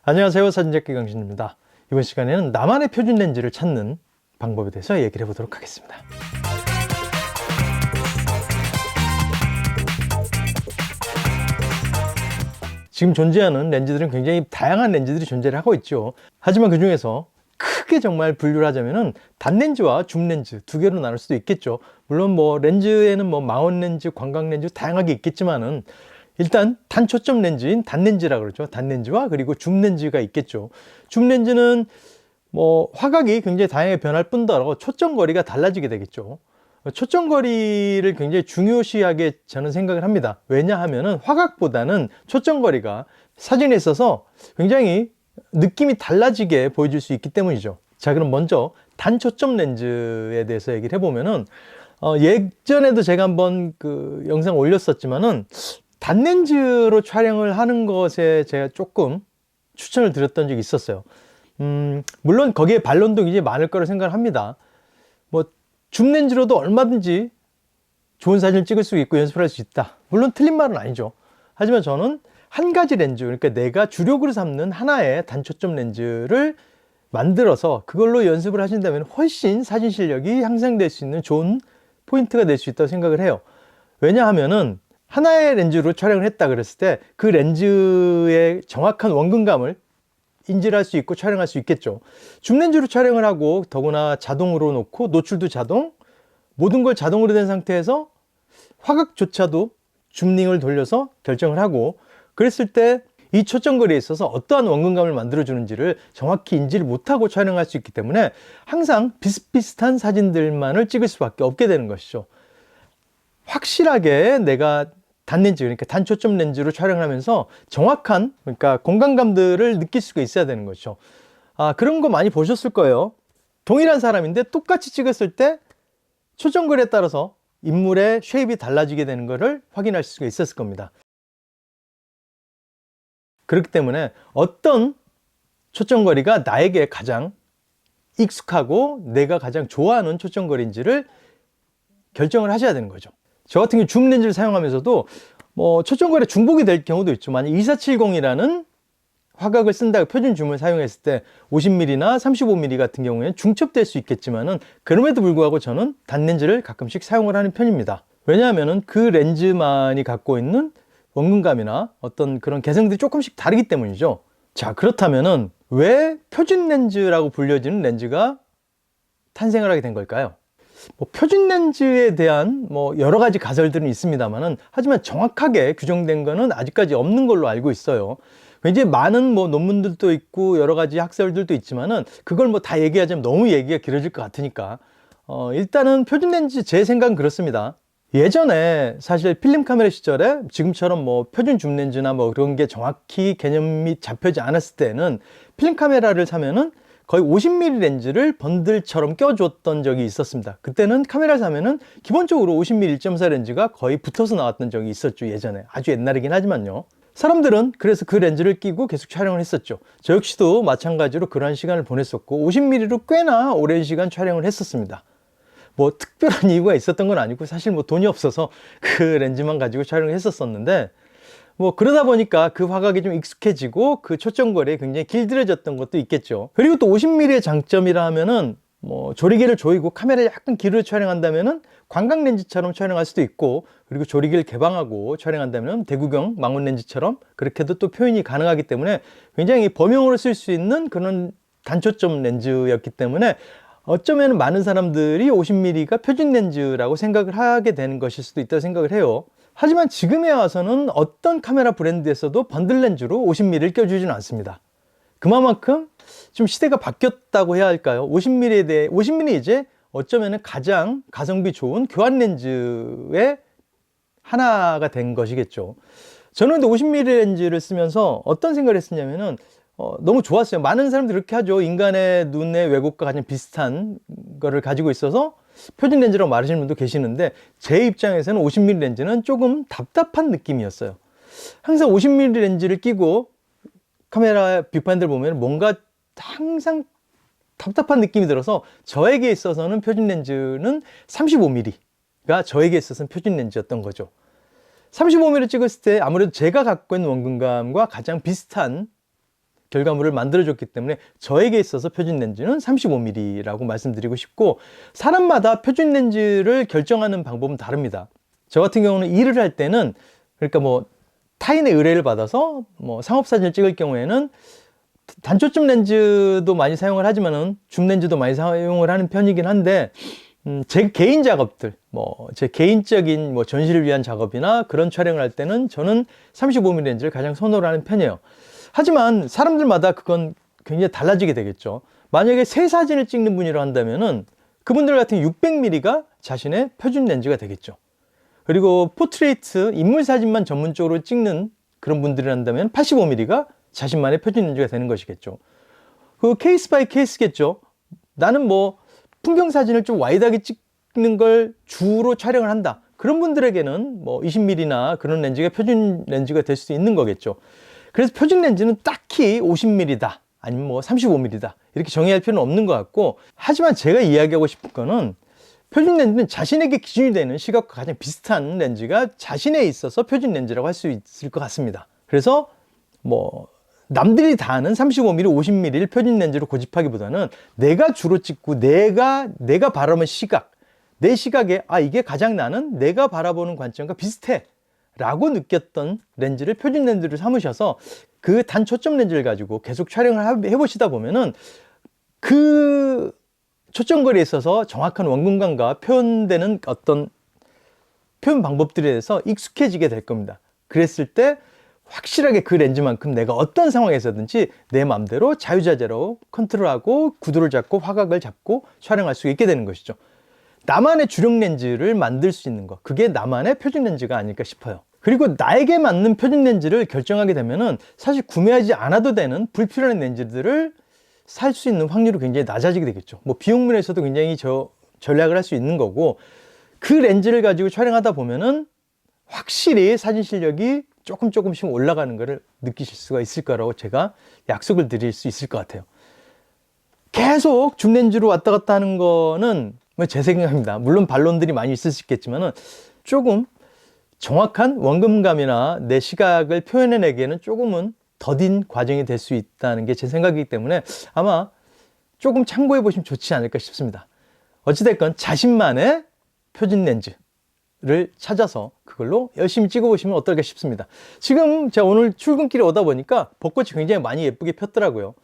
안녕하세요, 사진작가 강신입니다. 이번 시간에는 나만의 표준 렌즈를 찾는 방법에 대해서 얘기를 해보도록 하겠습니다. 지금 존재하는 렌즈들은 굉장히 다양한 렌즈들이 존재를 하고 있죠. 하지만 그 중에서 크게 정말 분류를 하자면은 단렌즈와 줌렌즈 두 개로 나눌 수도 있겠죠. 물론 렌즈에는 망원 렌즈, 광각 렌즈 다양하게 있겠지만은 일단 단초점 렌즈인 단렌즈라고 그러죠. 단렌즈와 그리고 줌렌즈가 있겠죠. 줌렌즈는 화각이 굉장히 다양하게 변할 뿐더러 초점거리가 달라지게 되겠죠. 초점거리를 굉장히 중요시하게 저는 생각을 합니다. 왜냐하면은 화각보다는 초점거리가 사진에 있어서 굉장히 느낌이 달라지게 보여줄 수 있기 때문이죠. 자, 그럼 먼저 단초점 렌즈에 대해서 얘기를 해보면은 예전에도 제가 한번 그 영상 올렸었지만은 단렌즈로 촬영을 하는 것에 제가 조금 추천을 드렸던 적이 있었어요. 물론 거기에 반론도 굉장히 많을 거라 생각을 합니다. 줌렌즈로도 얼마든지 좋은 사진을 찍을 수 있고 연습을 할 수 있다. 물론 틀린 말은 아니죠. 하지만 저는 한 가지 렌즈, 그러니까 내가 주력으로 삼는 하나의 단초점 렌즈를 만들어서 그걸로 연습을 하신다면 훨씬 사진 실력이 향상될 수 있는 좋은 포인트가 될 수 있다고 생각을 해요. 왜냐하면은 하나의 렌즈로 촬영을 했다 그랬을 때 그 렌즈의 정확한 원근감을 인지를 할 수 있고 촬영할 수 있겠죠. 줌렌즈로 촬영을 하고 더구나 자동으로 놓고 노출도 자동, 모든 걸 자동으로 된 상태에서 화각조차도 줌링을 돌려서 결정을 하고 그랬을 때 이 초점거리에 있어서 어떠한 원근감을 만들어 주는지를 정확히 인지를 못하고 촬영할 수 있기 때문에 항상 비슷비슷한 사진들만을 찍을 수밖에 없게 되는 것이죠. 확실하게 내가 단렌즈, 그러니까 단초점 렌즈로 촬영을 하면서 정확한, 그러니까 공간감들을 느낄 수가 있어야 되는 거죠. 그런 거 많이 보셨을 거예요. 동일한 사람인데 똑같이 찍었을 때 초점거리에 따라서 인물의 쉐입이 달라지게 되는 것을 확인할 수가 있었을 겁니다. 그렇기 때문에 어떤 초점거리가 나에게 가장 익숙하고 내가 가장 좋아하는 초점거리인지를 결정을 하셔야 되는 거죠. 저 같은 경우 줌 렌즈를 사용하면서도 초점거리가 중복이 될 경우도 있죠. 만약 2470이라는 화각을 쓴다고 표준 줌을 사용했을 때 50mm나 35mm 같은 경우에는 중첩될 수 있겠지만은 그럼에도 불구하고 저는 단렌즈를 가끔씩 사용을 하는 편입니다. 왜냐하면은 그 렌즈만이 갖고 있는 원근감이나 어떤 그런 개성들이 조금씩 다르기 때문이죠. 자, 그렇다면은 왜 표준 렌즈라고 불려지는 렌즈가 탄생을 하게 된 걸까요? 표준 렌즈에 대한 여러 가지 가설들은 있습니다만은 하지만 정확하게 규정된 거는 아직까지 없는 걸로 알고 있어요. 굉장히 많은 논문들도 있고 여러 가지 학설들도 있지만은 그걸 다 얘기하자면 너무 얘기가 길어질 것 같으니까 일단은 표준 렌즈 제 생각은 그렇습니다. 예전에 사실 필름 카메라 시절에 지금처럼 표준 줌 렌즈나 그런 게 정확히 개념이 잡혀지 않았을 때는 필름 카메라를 사면은 거의 50mm 렌즈를 번들처럼 껴줬던 적이 있었습니다. 그때는 카메라를 사면은 기본적으로 50mm 1.4 렌즈가 거의 붙어서 나왔던 적이 있었죠. 예전에 아주 옛날이긴 하지만요. 사람들은 그래서 그 렌즈를 끼고 계속 촬영을 했었죠. 저 역시도 마찬가지로 그러한 시간을 보냈었고 50mm로 꽤나 오랜 시간 촬영을 했었습니다. 특별한 이유가 있었던 건 아니고 사실 돈이 없어서 그 렌즈만 가지고 촬영을 했었었는데 그러다 보니까 그 화각이 좀 익숙해지고 그 초점거리에 굉장히 길들여졌던 것도 있겠죠. 그리고 또 50mm의 장점이라 하면은 조리개를 조이고 카메라를 약간 기울여 촬영한다면은 광각 렌즈처럼 촬영할 수도 있고 그리고 조리개를 개방하고 촬영한다면 대구경 망원 렌즈처럼 그렇게도 또 표현이 가능하기 때문에 굉장히 범용으로 쓸 수 있는 그런 단초점 렌즈였기 때문에 어쩌면 많은 사람들이 50mm가 표준 렌즈라고 생각을 하게 되는 것일 수도 있다고 생각을 해요. 하지만 지금에 와서는 어떤 카메라 브랜드에서도 번들 렌즈로 50mm를 껴주지는 않습니다. 그만큼 좀 시대가 바뀌었다고 해야 할까요? 50mm에 대해 50mm 이제 어쩌면 가장 가성비 좋은 교환 렌즈의 하나가 된 것이겠죠. 저는 근데 50mm 렌즈를 쓰면서 어떤 생각을 했었냐면은 너무 좋았어요. 많은 사람들이 그렇게 하죠. 인간의 눈의 왜곡과 가장 비슷한 거를 가지고 있어서 표준 렌즈라고 말하시는 분도 계시는데 제 입장에서는 50mm 렌즈는 조금 답답한 느낌이었어요. 항상 50mm 렌즈를 끼고 카메라 뷰파인들 보면 뭔가 항상 답답한 느낌이 들어서 저에게 있어서는 표준 렌즈는 35mm가 저에게 있어서는 표준 렌즈였던 거죠. 35mm 찍었을 때 아무래도 제가 갖고 있는 원근감과 가장 비슷한 결과물을 만들어줬기 때문에 저에게 있어서 표준 렌즈는 35mm라고 말씀드리고 싶고, 사람마다 표준 렌즈를 결정하는 방법은 다릅니다. 저 같은 경우는 일을 할 때는, 그러니까 뭐 타인의 의뢰를 받아서 뭐 상업사진을 찍을 경우에는 단초점 렌즈도 많이 사용을 하지만은 줌 렌즈도 많이 사용을 하는 편이긴 한데, 제 개인 작업들, 뭐 제 개인적인 뭐 전시를 위한 작업이나 그런 촬영을 할 때는 저는 35mm 렌즈를 가장 선호를 하는 편이에요. 하지만 사람들마다 그건 굉장히 달라지게 되겠죠. 만약에 새 사진을 찍는 분이라 한다면은 그분들 같은 600mm가 자신의 표준 렌즈가 되겠죠. 그리고 포트레이트, 인물 사진만 전문적으로 찍는 그런 분들이란다면 85mm가 자신만의 표준 렌즈가 되는 것이겠죠. 그 케이스 바이 케이스겠죠. 나는 뭐 풍경 사진을 좀 와이드하게 찍는 걸 주로 촬영을 한다. 그런 분들에게는 뭐 20mm나 그런 렌즈가 표준 렌즈가 될 수 있는 거겠죠. 그래서 표준 렌즈는 딱히 50mm다 아니면 뭐 35mm다 이렇게 정의할 필요는 없는 것 같고, 하지만 제가 이야기하고 싶은 거는 표준 렌즈는 자신에게 기준이 되는 시각과 가장 비슷한 렌즈가 자신에 있어서 표준 렌즈라고 할 수 있을 것 같습니다. 그래서 뭐 남들이 다 아는 35mm, 50mm를 표준 렌즈로 고집하기보다는 내가 주로 찍고 내가 바라보는 시각, 내 시각에 이게 가장 나는 내가 바라보는 관점과 비슷해 라고 느꼈던 렌즈를 표준 렌즈로 삼으셔서 그 단초점 렌즈를 가지고 계속 촬영을 해보시다 보면은 그 초점거리에 있어서 정확한 원근감과 표현되는 어떤 표현 방법들에 대해서 익숙해지게 될 겁니다. 그랬을 때 확실하게 그 렌즈만큼 내가 어떤 상황에서든지 내 마음대로 자유자재로 컨트롤하고 구도를 잡고 화각을 잡고 촬영할 수 있게 되는 것이죠. 나만의 주력 렌즈를 만들 수 있는 것, 그게 나만의 표준 렌즈가 아닐까 싶어요. 그리고 나에게 맞는 표준 렌즈를 결정하게 되면은 사실 구매하지 않아도 되는 불필요한 렌즈들을 살 수 있는 확률이 굉장히 낮아지게 되겠죠. 뭐 비용면에서도 굉장히 전략을 할 수 있는 거고, 그 렌즈를 가지고 촬영하다 보면은 확실히 사진 실력이 조금씩 올라가는 것을 느끼실 수가 있을 거라고 제가 약속을 드릴 수 있을 것 같아요. 계속 줌 렌즈로 왔다 갔다 하는 거는 제 생각입니다. 물론 반론들이 많이 있을 수 있겠지만은 조금 정확한 원금감이나 내 시각을 표현해내기에는 조금은 더딘 과정이 될 수 있다는 게 제 생각이기 때문에 아마 조금 참고해 보시면 좋지 않을까 싶습니다. 어찌됐건 자신만의 표준 렌즈를 찾아서 그걸로 열심히 찍어 보시면 어떨까 싶습니다. 지금 제가 오늘 출근길에 오다 보니까 벚꽃이 굉장히 많이 예쁘게 폈더라고요.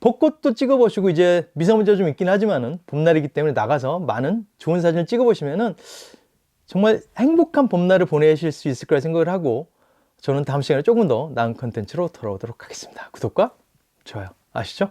벚꽃도 찍어 보시고, 이제 미세먼지가 좀 있긴 하지만은 봄날이기 때문에 나가서 많은 좋은 사진을 찍어 보시면은 정말 행복한 봄날을 보내실 수 있을 거라 생각을 하고, 저는 다음 시간에 조금 더 나은 컨텐츠로 돌아오도록 하겠습니다. 구독과 좋아요 아시죠?